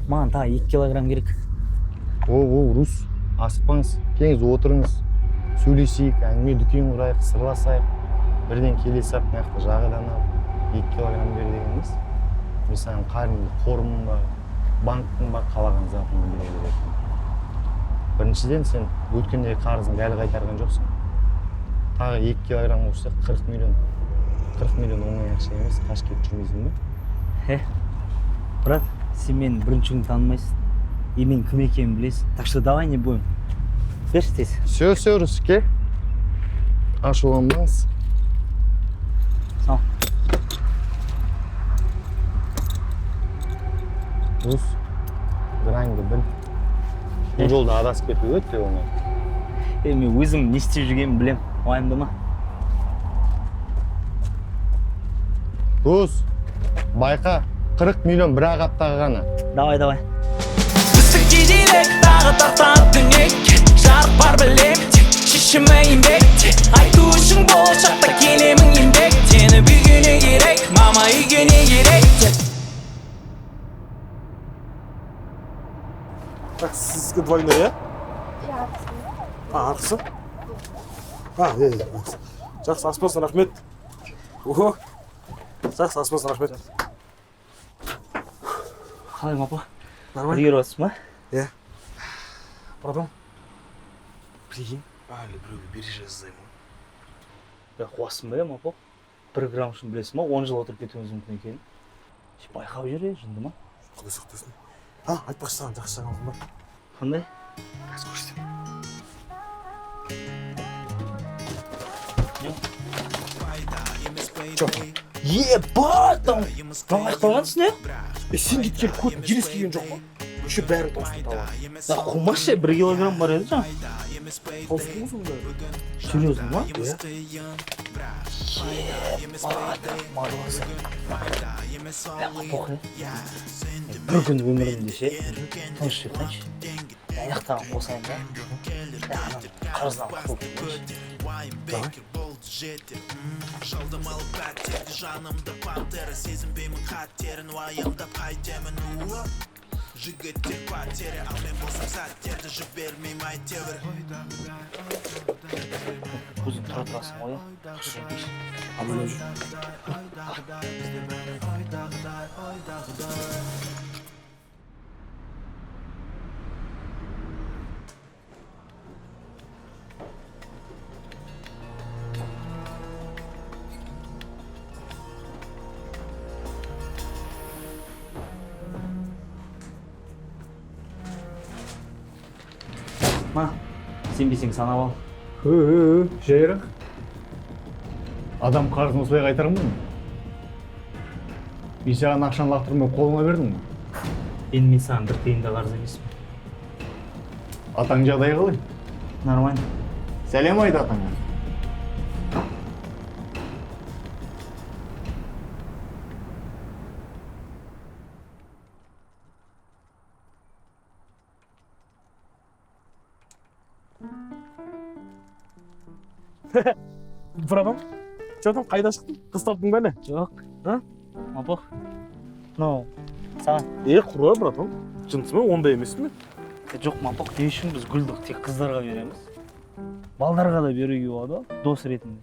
Маған тағы 2 килограмм керек. О, Рус, асықпаңыз, келіңіз отырыңыз, сөйлесейік, әңгіме дүкен құрайық, сырласайық. Бірден келе сап, мықты жағадан алып, 2 килограмм бер дегеніміз. Мен саған қарынды қорымын ба, банктың ба, қалаған затыңды бере беретін. Біріншіден сен өткендегі қарызыңды әлі қайтарған жоқсың. Тағы 2 килограмм қосса 40 миллион. 40 миллион оңай ақша емес, қаш кетіп жүрмейсің бе? Брат, сен менің бірінші күн танымайсың. И мен кім екенін білесің. Так что давай не будем. Берші тез. Все, Рус, кел. Ашуланбаңыз. Сау. Рус, граньды біл. Бұл жолда адасып кету өте оңай. Мен өзім не істеп жүргенін білем. Уайымдама. Рус, байқа, 40 миллион бір ақ аптаға ғана. Давай. Үстіге делек, тағы тартан түнек Жарық бар білем, шешімі еңбек Айту үшін болашақта келемін еңбек Сені үйгене керек, мама үйгене керек Так, сізге двойной, я? Ақысы? Жақсы, аспасын, рахмет. Ого, жақсы, аспасын, рахмет. Қалай, мапа? Нормально? Үлгеріп отырсың ба? Иә. Братан, прикинь, әлі біреуге береже жаздаймын. Қуасың ба, мапа? 1 грамм үшін білесің ба? 10 жыл отырып кетуіміз мүмкін екенін. Байқап жүр, жынды ма? Құдай сақтасын. Айтпақшы саған жақсы жаңалығым бар. Қандай? Қазір көрсетемін. Ебать, там аяқталғансың, е? Сен кеткен көтін елес келген жоқ па? Еще бәрін тауыстың тауы. Қумашы, 1 килограмм бар еді жаңа. Тауыстың ғой сонда? Серьезно ма? Иә. Марлысы. Тоқы. Bir gün ömrümde tыныш жатайыншы. Аяқтағын қосайын да. Қарыздан құтылып кетейінші. Давай. Жалдым алып пәтерді жанымды пантера Сезінбеймін қаттерін уайымдап қайтемін Жігіттер пәтері ал мен болсам сәттерді жібермеймін әйтеуір Көзің тұра тұрасың ғой, түсінбейші. Аман өз. Ма, сенбесең санап ал. Жайырақ. Адам қарызын осылай қайтарың ба? Мен саған ақшаны лақтырмай қолыңа бердің ба? Енді мен саған бір тиын да қарыз емеспін. Атаң жағдайы қалай? Нормально. Сәлем айт атаңа. Братан, что қайда шықтың? Қыз таптың ба не? Жоқ. Мапық. Мынау саған. Құры, братан. Жынысымен ондай емес пе? Жоқ, мапық, не үшін біз гүлді тек қыздарға береміз? Балдарға да беруге болады, дос ретінде.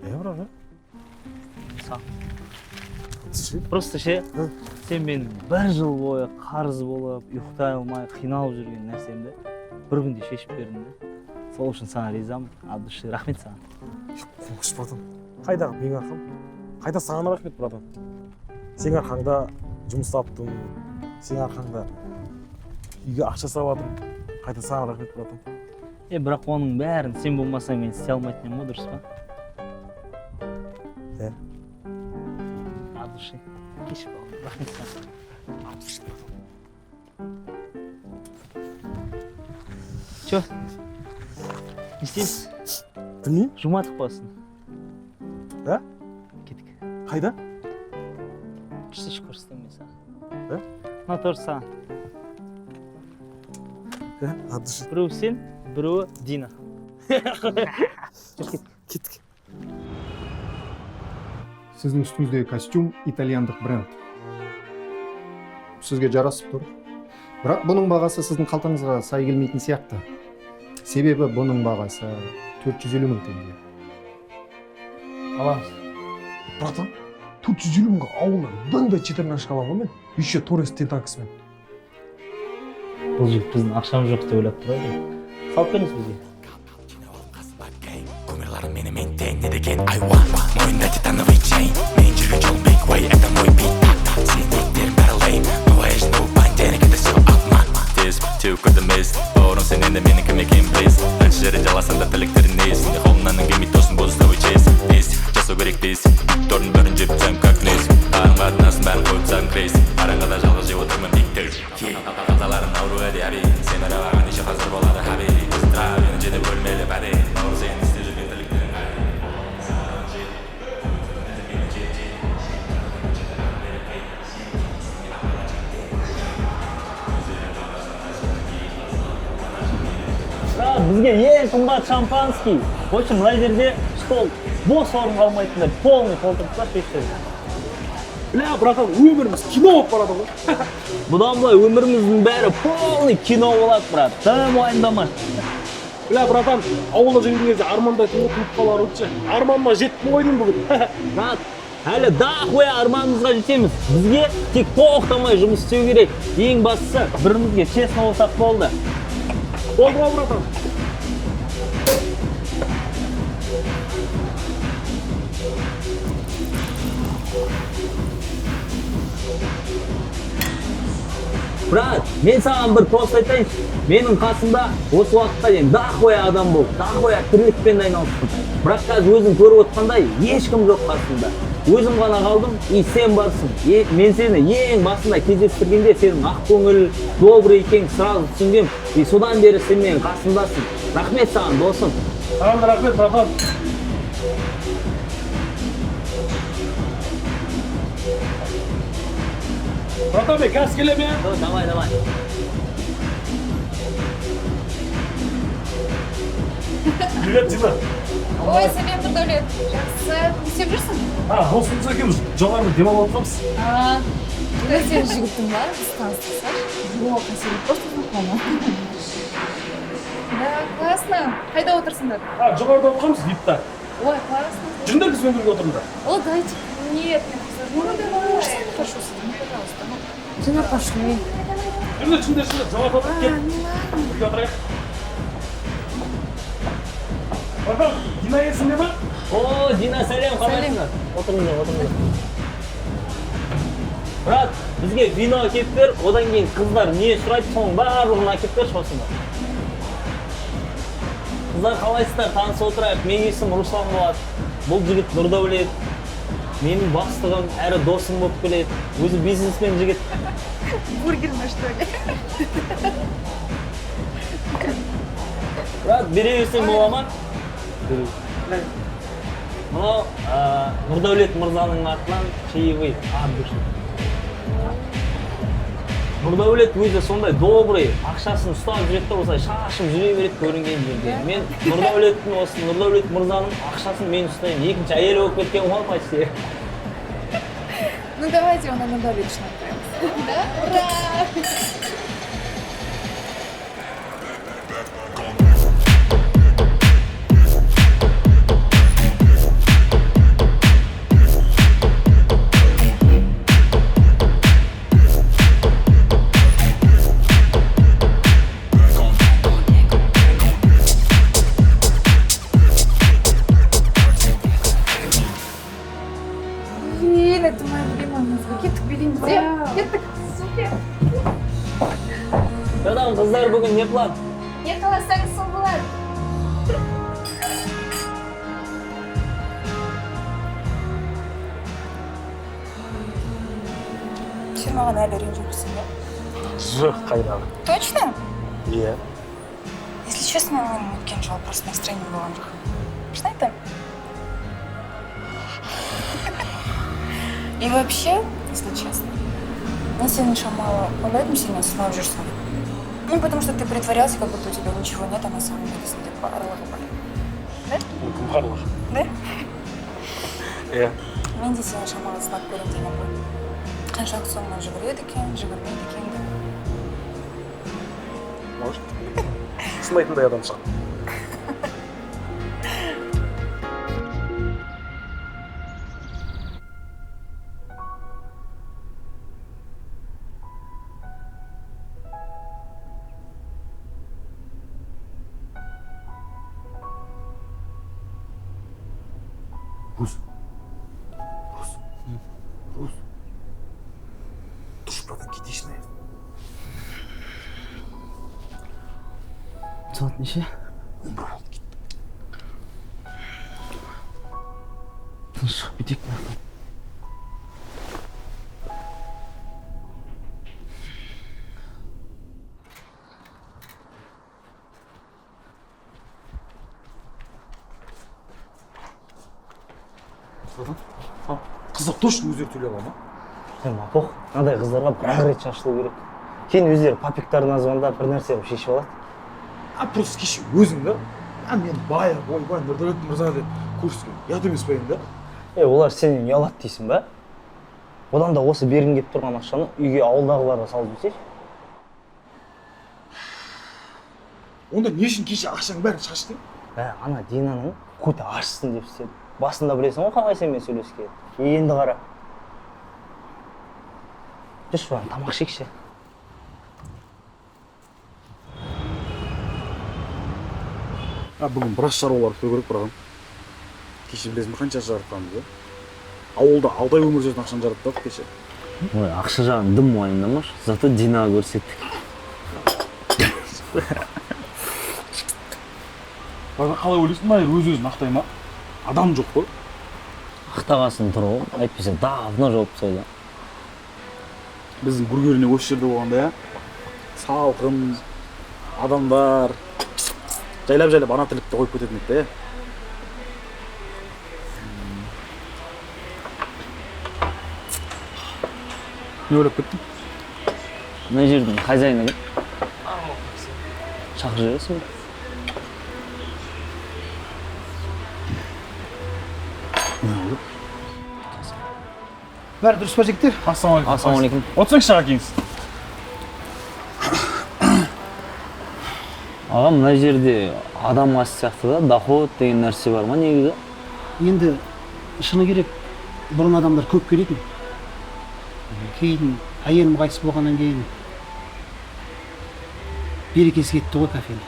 Братан? Саған. Просто ше, сен мен 1 жыл бойы қарыз болып, ұйықтай алмай, қиналып жүрген нәрсемді бір күнде шешіп бердің де. Сол үшін саған ризамын. От души рахмет саған. Қош, братан. Қайдағы менің арқам? Қайда саған рахмет, братан. Сен арқаңда жұмыс таптым. Сен арқаңда үйге ақша саладым. Қайда саған рахмет, братан. Бірақ оның бәрін сен болмасаң мен істей алмайтын едім ғой, дұрыс па? Иә. От души. Кеш бол. Рахмет саған. Чё? Не істейміз? Білмеймін. Жұматық басын. Да? Кеттік. Қайда? Ештеңе көрсетемін мен саған. Да? Мына тоже саған. Да, от души. Біреуі сен, біреуі Дина. Кеттік. Сіздің үстіңіздегі костюм итальяндық бренд. сізге жарасып тұр. Бірақ бұның бағасы сіздің қалтаңызға сай келмейтін сияқты. Себебі бұның бағасы 450 мың теңге. Аламыз. Братан, 450 мыңға ауылдан даңдай четернашка аламын ғой мен. Еще Торрес тентаксымен. Бұл жігіт біздің ақшамыз жоқ деп ойлап тұрады. Салып беріңіз бізге. Кумирларым менімен тең не деген айуан мойында титановый чейн мен жүрген жол big way это мой бит сен ниеттерің бәрі lame no edge no bind денег это все обман тез теу көрді емес бауырым сен енді менің кім екенін білесің қанша жерде жаласаң да тілектерің не есіңде қолымнан келмейді досың болсын тобой чез жасау керек дейсің тордың бірін жеп түсем как несің қарым қатынасын бәрін қойып тастадым крейсің қараңғыда жалғыз жеп отырмын биктер қазаларың ауру әде әрине сен аралаған неше қазір болады хабиби травені жеде бөлмелі бәде бауыр сен істеп жүрген тірліктерің Бізге ең қымбат шампанский. В общем, мына жерде стол бос орын қалмайтындай полный толтырып та шешті. Бля, братан, өміріміз кино болып барады ғой. Бұдан былай өміріміздің бәрі полный кино болады, брат. Тым уайымдама. Бля, братан, ауылда жүрген кезде армандайтын ұтылып қалар өтші. Арманыма жеттім ғой деймін бүгін. Брат, әлі дақуя арманымызға жетеміз. Бізге тек тоқтамай жұмыс істеу керек. Ең бастысы бірімізге честно болсақ болды. Болды ғой, братан. Брат, мен саған бір тост айтайыншы. Менің қасымда осы уақытқа дейін дақуя адам болды, дақуя тірлікпен айналыстым. Бірақ қазір өзің көріп отқандай ешкім жоқ қасымда. Өзім ғана қалдым, и сен барсың. Мен сені ең басында кездестіргенде сенің ақ көңіл, добрый екенін сразу түсінгем. И содан бері сен менің қасымдасың. Рахмет саған, досым. Саған да рахмет, братан. Братан, мен қазір келем, я? Давай. Привет, Дина. Ой, сәлем Нұрдәулет. Жақсы. Не істеп жүрсің? Досымыз екеуміз жалаңды демалып отырмыз. Құдай сен жігіттің ба? Біз таныстырсақ? Жоқ, сен просто знакома. Да, классно. Қайда отырсыңдар? Жоғарыда отырмыз, випта. Ой, классно. Жүріңдер бізбен бірге отырыңдар. О, дайте. Нет, ну давай. Прошу сюда, пожалуйста. Жена, пошли. Жүріңдер, жоғарыда отырып кет. Бірге отырайық. Братан, Дина есіңде ма? О, Дина, сәлем, қалайсыңдар? Отырыңдар. Брат, бізге вино әкеп бер, одан кейін қыздар не сұрайды, соның барлығын әкеп берші осында. Қыздар қалайсыздар, танысып отырайық. Менің есімім Руслан болады. Бұл жігіт Нұрдәулет. Менің бастығым, әрі досым болып келеді. Өзі бизнесмен жігіт. Бургерный, что ли? Брат, бере берсең бола ма? Мынау Нұрдәулет мырзаның атынан чаевой от души. Нұрдәулет өзі сондай добрый, ақшасын ұстап жүреді де осылай шашып жүре береді көрінген жерде. Мен Нұрдәулет мырзаның ақшасын мен ұстаймын. Екінші әйелі болып кеткен ғой почти. Ну давайте его на Нұрдәулетші направим. Да? Ура! Это моя любимая музыка. Кеттік билейміз, иә? Кеттік. Супер. Жадам, қыздар бүгін не план? Не қаласаңыз сол болады. Сен маған әлі ренжіп жүрсің бе? Жоқ, қайдағы. Точно? Иә. Если честно, мен өткен жолы просто настроение болған жоқ. Шын айтам? И вообще, если честно, мен сенің шамалы ойлайтын сенен сынап жүрсің. Ну, потому что ты притворялся, как будто у тебя ничего нет, а на самом деле сенде барлығы бар. Да? Барлығы. Да? Иә. Мен де сенің шамалы сынап көрем деген ғой. қаншалық сомнан жүгіреді екен, жүгірмейді екен деп. Может, сынайтындай адам шығар. Рус. Душ, братан, кетейшін ай. Saat неше? Тыныш шығып кетейік мынақтан. Қыздар точно өздері төлей ала ма? Мапох, мынадай қыздарға бір рет шашылу керек. Кейін өздері папиктарын звондап бір нәрсе қылып шешіп алады. Просто кеше өзің да, мен бая, ойбай, Нұрдәулет мырза деп көрсеткен. Ұят емес па енді? Олар сенен ұялады дейсің ба? Одан да осы бергің келіп тұрған ақшаны үйге ауылдағыларға салып жіберсейші. Онда не үшін кеше ақшаның бәрін шаштың? Ана Динаның көті ашсын деп істеді. Басында білесің ғой қалай сенімен сөйлескен. Енді қара. Жүрші бағын тамақ ішейікші. Бүгін біраз шаруалар күту керек бұрағым. Кеше білесің бе қанша жаратқанымызды? Ауылда алдай өмір сүретін ақшаны жараттық кеше. Ой, ақша жағын дым уайымдамашы. Зато Динаға көрсеттік. Бұрағым қалай ойлайсың ба, өз-өзін ақтай ма? Адам жоқ қой. Ақтағасын тұр ғой, әйтпесе давно жауып тастайды. Біздің бургеріне осы жерде болғанда, салқын, адамдар, жайлап ана тірлікті қойып кететін еді. Не ойлап кеттің? Мына жердің хозяйны кім? Шақырып жібересің бе? Бәрі дұрыс па жігіттер? Ассалаумағалейкум. Ассалаумағалейкум. Отырсаңызшы аға келіңіз. Аға, мына жерде адам асы сияқты да, доход деген нәрсе бар ма негізі? Енді шыны керек, бұрын адамдар көп келетін. Кейін әйелім қайтыс болғаннан кейін берекесі кетті ғой кафенің.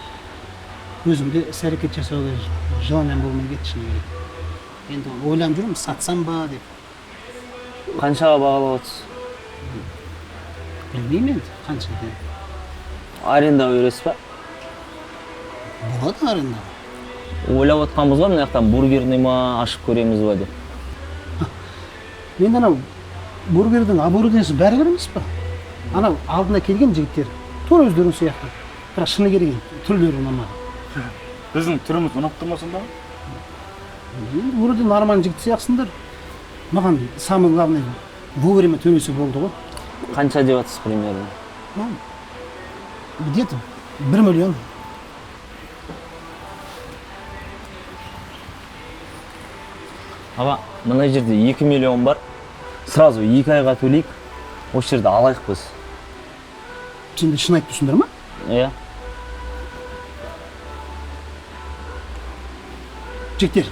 Өзімде іс-әрекет жасауға жыланнан болмай кетті шыны керек. Енді ойланып жүрмін, сатсам ба деп. Қаншаға бағалап отырсыз? Білмеймін енді, қанша екен. Арендаға бересіз ба? Болады аренда. Ойлап отқанбыз ғой, мына жақтан бургерный ма ашып көреміз ба деп. Енді анау бургердің оборудениесі бәрібір емес па? Анау алдына келген жігіттер, тура өздерінің сияқты. Бірақ шыны керек түрлері ұнамады. Біздің түріміз ұнап тұр ма сонда? Енді вроде нормальный жігіт сияқтысыңдар. Маған самый главный вовремя төлесе болды ғой. Қанша деп жатсыз примерно? Где-то 1 миллион. Аға, мына жерде 2 миллион бар. Сразу 2 айға төлейік. Осы жерде алайық біз. Сендер шын айтып тұрсыңдар ма? Иә. Жігіттер,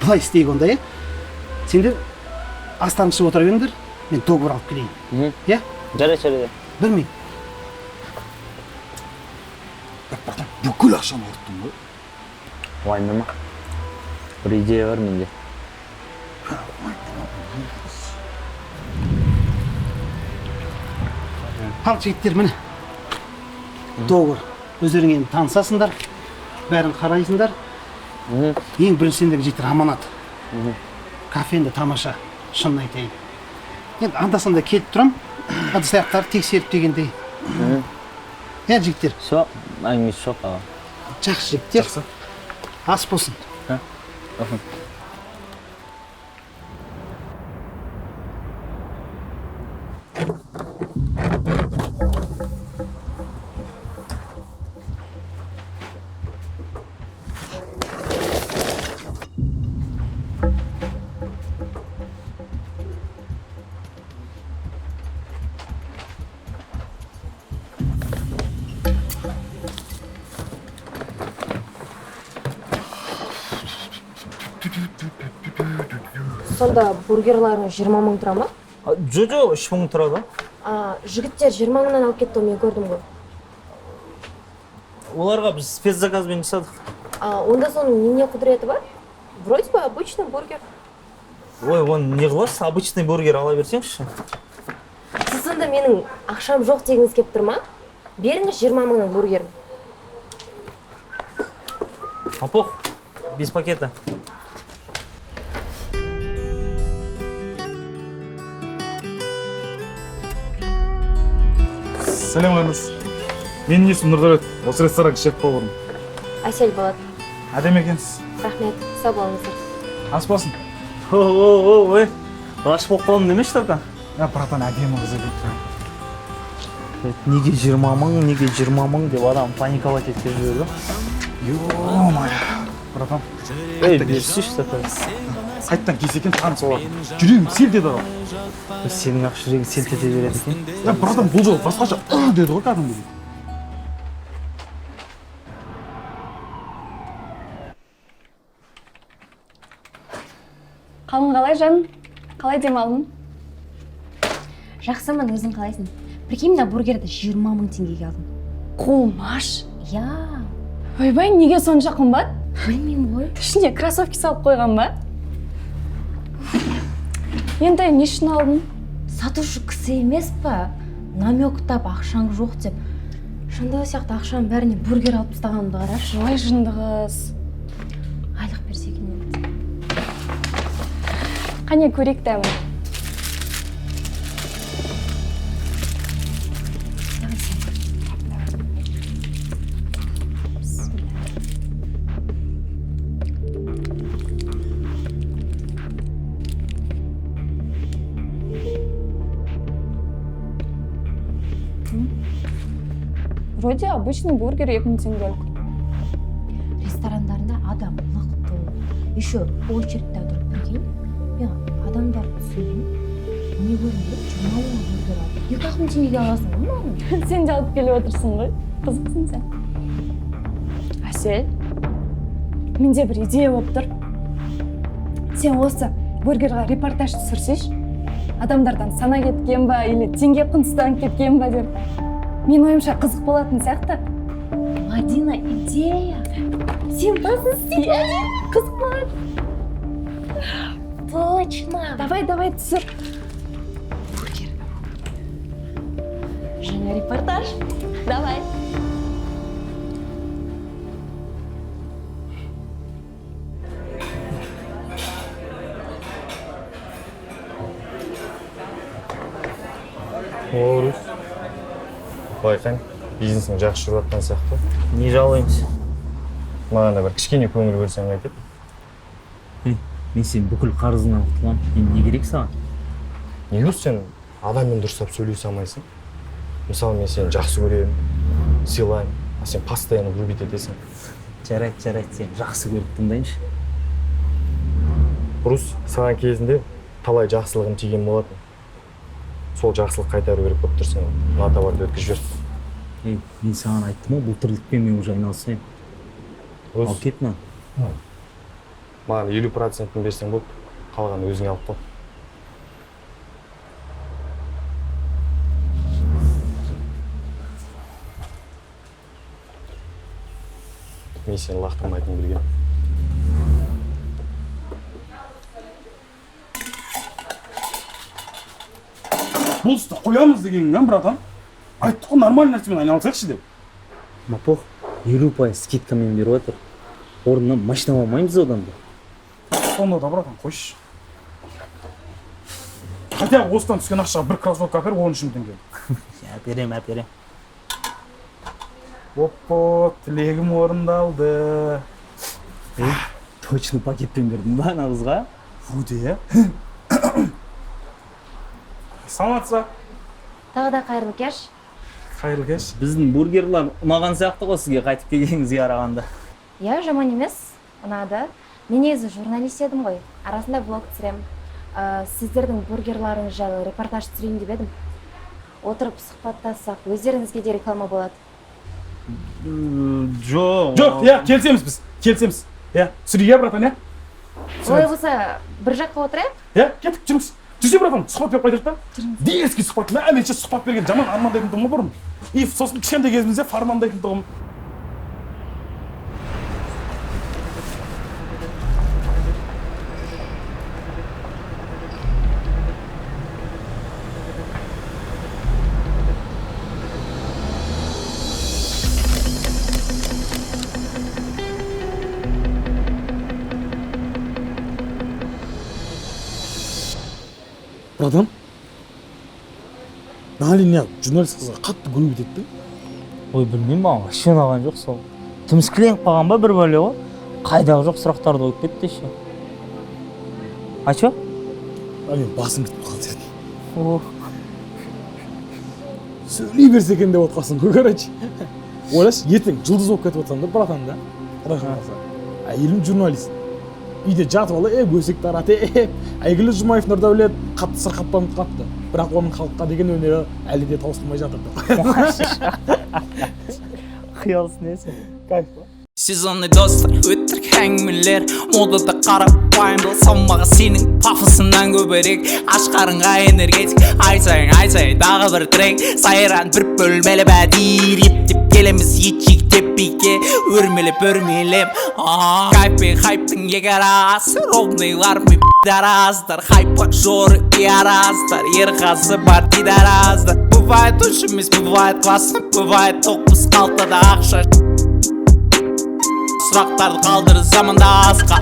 былай істейік онда, иә? Сендер астан ішіп отыра беріңдер, мен договор алып келейін. Иә? Жарайды. Білмеймін. Бүкіл ақшаны ұрттың ғой. Уайымдама. Бір идея бар менде. Ал жігіттер, міне. Договор. Өздерің енді танысасыңдар, бәрін қарайсыңдар. Ең бірінші сендерге жігіттер аманат. Кафенде тамаша, шынын айтайын. Енді анда-санда келіп тұрам, ыдыс-аяқтарды тексеріп дегендей. Иә, жігіттер. Все, әңгімесі жоқ аға. Жақсы жігіттер. Ас болсын. Сонда бургерларың 20 мың тұра ма? Жо, 3 мың тұрады. Жігіттер 20 мыңнан алып кетті, мен көрдім ғой. Оларға біз спецзаказбен жасадық. Онда соның не құдіреті бар? Вроде бы обычный бургер. Ой, оны не қыласыз? Обычный бургер ала берсеңізші. Сіз сонда менің ақшам жоқ дегіңіз кеп тұр ма? Беріңіз 20 мыңның бургерін. Апох, без пакета. Сәлем қайдасыз. Менің есімім Нұрдәулет. Осы ресторан шеф-поварым. Әсел болады. Әдемі екенсіз. Рахмет, сау болыңыздар. Ас болсын. Ой, ғашық болып қалдым демеші Тарқан. Братан, әдемі қыз екен. Неге 20 мың деп адам паниковать еткен жүрді. Ё-моё. Братан, Берсейші заказ. сайттан келсе екен таныс олар. Жүрегім селт еді ғой. Сенің ақ жүрегің селт ете береді екен. Братан, бұл жолы басқаша деді ғой кәдімгі. Қалың қалай жаным? Қалай демалдың? Жақсымын, өзің қалайсың? Прикинь, мына бургерді 20 мың теңгеге алдым. Қумаш. Я, Ойбай, неге сонша қымбат? білмеймін ғой. Ішіне кроссовки салып қойған ба? Енді не үшін алдың? Сатушы кісі емес па? Намектап ақшаң жоқ деп. Шындығы сияқты ақшаның бәріне бургер алып тастағанымды қарашы. Ой, жындығыз. Айлық берсе екен енді. Қане көрек дәмін. Вроде обычный бургер 2000 теңгелік. Ресторандарында адам лық толы. Еще очередьте тұрып прикинь. Мен адамдарды түсінбеймін. Не көрінді? 20 мың бургер алып. 2000 теңгеге аласың ғой маған? Сен де алып келіп отырсың ғой. Қызықсың сен. Әсел, менде бір идея болып тұр. Сен осы бургерға репортаж түсірсейші. Адамдардан сана кеткен ба, или теңге құнсызданып кеткен ба деп. Мен ойымша қызық болатын сияқты. Мадина, идея. Сен басын істейді. Қызық болады. Точно. Давай түсір. Жаңа репортаж. Давай. Орус. Байқайын, бизнесің жақсы жүріп жатқан сияқты. Не жалуемыз? Маған да бір кішкене көңіл бөлсең қайтеді. Мен сен бүкіл қарызыңнан құтылам. Енді не керек саған? Неге сен адаммен дұрыстап сөйлесе алмайсың? Мысалы, мен сені жақсы көремін, сыйлаймын, а сен постоянно грубить етесің. Жарайды, сен жақсы көріп тыңдайыншы. Рус, саған кезінде талай жақсылығым тиген болатын. Сол жақсылық қайтару керек болып тұрсың, мына товарды өткізіп жібер. Мен саған айттым ғой, бұл тірлікпен мен уже айналысайын. Ал кет маған. Маған 50%-ін берсең болды, қалғанын өзіңе алып қой. Мен сені лақтырмайтынын білгем. Бұл істі қоямыз дегенің, братан. Айттық қой, нормальный нәрсемен айналысайықшы деп. Мапох, 50% скидкамен беріп отыр. Орнынан машина алмаймыз одан да. Сонда да, братан, қойшы. Хотя осыдан түскен ақшаға бір кроссовка әпер, 13 мың теңге. Әперем. Оппо, тілегім орындалды. Точно пакетпен бердің ба ана қызға? Фуде. Саламатсыз. Тағы да қайырлы кеш. Қайырлы кеш. Біздің бургерлар ұнаған сияқты ғой сізге қайтып келгеніңізге қарағанда. Я жаман емес, ұнады. Мен негізі журналист едім ғой. Арасында блог түсіремін. Сіздердің бургерларыңыз жайлы репортаж түсірейін деп едім. Отырып сұхбаттассақ, өздеріңізге де реклама болады. Жоқ, келісеміз біз. Келісеміз. Түсірейік, братан, олай болса бір жаққа отырайық. Иә, кеттік, жүріңіз. Жүрсе братан, сұхбат беріп қайтайық та. Дерзкий сұхбат. Мен сұхбат берген жаман армандайтын тұғым бұрын. И сосын кішкентай кезімізде фармандайтын тұғым. Братан, Налин журналист қызға қатты гүлбет етті. Ой, білмеймін, маған вообще ұнаған жоқ сол. Тіміскіленіп қалған ба бір бәле ғой? Қайдағы жоқ сұрақтарды қойып кетті ше. Ачо? Мен басым кетіп қалған сияқты. О, Сөйлей берсе екен деп отқасын ғой, короче. Ойлашы, ертең жұлдыз болып кетіп отсам да, братан да. Әйелім журналист. Үйде жатып ала, өсек тараты, әйгілі Жұмаев Нұрдәулет қатты сырқаттанып қатты. Бірақ оның халыққа деген өнері әлі де таусылмай жатыр. қиялсың не сен? Кайф па? Сезонный достар, өтірік әңгімелер, модада қарапайымдылық салмағы сенің пафосыңнан көбірек. Ашқарынға энергетик, ай сайын дағы бір трек. Сайран бір бөлмелі бәдейір ептеп келеміз етчик теппейке. Өрмелеп кайфпен хайптың егарасы, ровныйлар мен дараздар. Хайпа жоры и араздар, ерқасы бар дидараздар. Бывает уж емес, бывает классно, бывает тоқпыз қалтада ақша. Сұрақтарды қалдырды заманда асқа.